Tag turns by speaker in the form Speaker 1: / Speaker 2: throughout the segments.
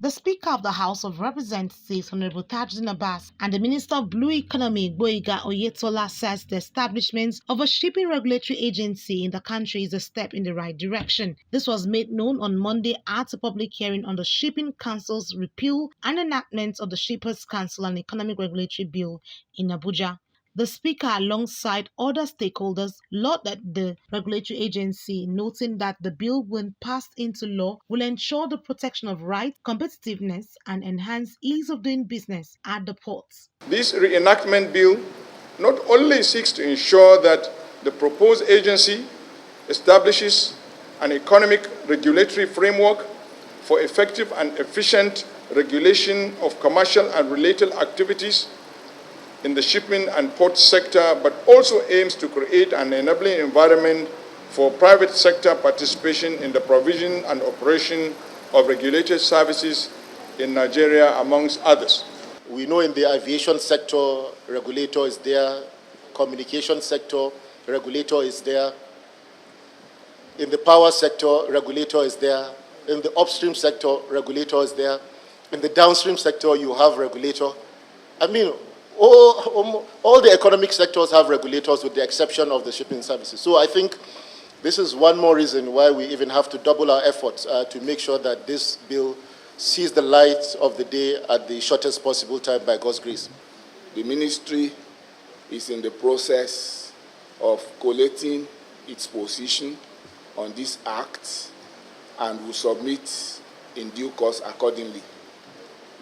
Speaker 1: The Speaker of the House of Representatives, Honorable Tajuddin Abbas, and the Minister of Blue Economy, Gboyega Oyetola, says the establishment of a shipping regulatory agency in the country is a step in the right direction. This was made known on Monday at a public hearing on the Shipping Council's repeal and enactment of the Shippers Council and Economic Regulatory Bill in Abuja. The Speaker, alongside other stakeholders, lauded the regulatory agency, noting that the bill, when passed into law, will ensure the protection of rights, competitiveness, and enhance ease of doing business at the ports.
Speaker 2: This reenactment bill not only seeks to ensure that the proposed agency establishes an economic regulatory framework for effective and efficient regulation of commercial and related activities in the shipping and port sector, but also aims to create an enabling environment for private sector participation in the provision and operation of regulated services in Nigeria, amongst others.
Speaker 3: We know in the aviation sector, regulator is there. Communication sector, regulator is there. In the power sector, regulator is there. In the upstream sector, regulator is there. In the downstream sector, you have regulator. I mean, all the economic sectors have regulators with the exception of the shipping services. So I think this is one more reason why we even have to double our efforts to make sure that this bill sees the light of the day at the shortest possible time, by God's grace.
Speaker 4: The ministry is in the process of collating its position on this act and will submit in due course accordingly.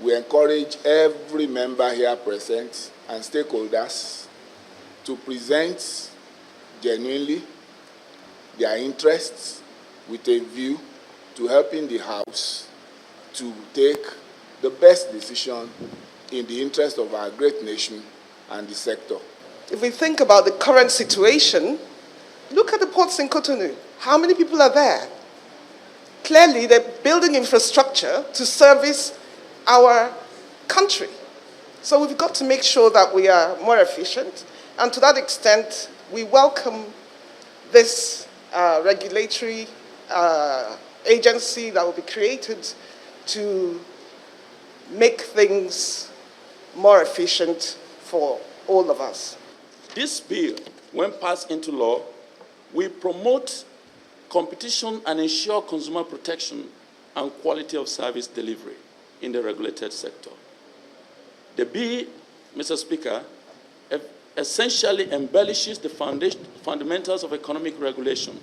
Speaker 4: We encourage every member here present and stakeholders to present genuinely their interests with a view to helping the House to take the best decision in the interest of our great nation and the sector.
Speaker 5: If we think about the current situation, look at the ports in Cotonou. How many people are there? Clearly, they're building infrastructure to service our country. So we've got to make sure that we are more efficient. And to that extent, we welcome this regulatory agency that will be created to make things more efficient for all of us.
Speaker 6: This bill, when passed into law, will promote competition and ensure consumer protection and quality of service delivery in the regulated sector. The bill, Mr. Speaker, essentially embellishes the fundamentals of economic regulation.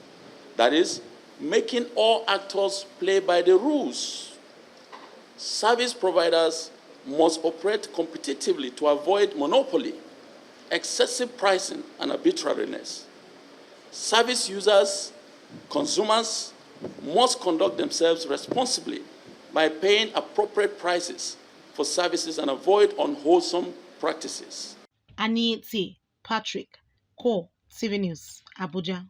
Speaker 6: That is, making all actors play by the rules. Service providers must operate competitively to avoid monopoly, excessive pricing, and arbitrariness. Service users, consumers, must conduct themselves responsibly by paying appropriate prices for services and avoid unwholesome practices.
Speaker 1: Anieti Patrick, Co, TV News, Abuja.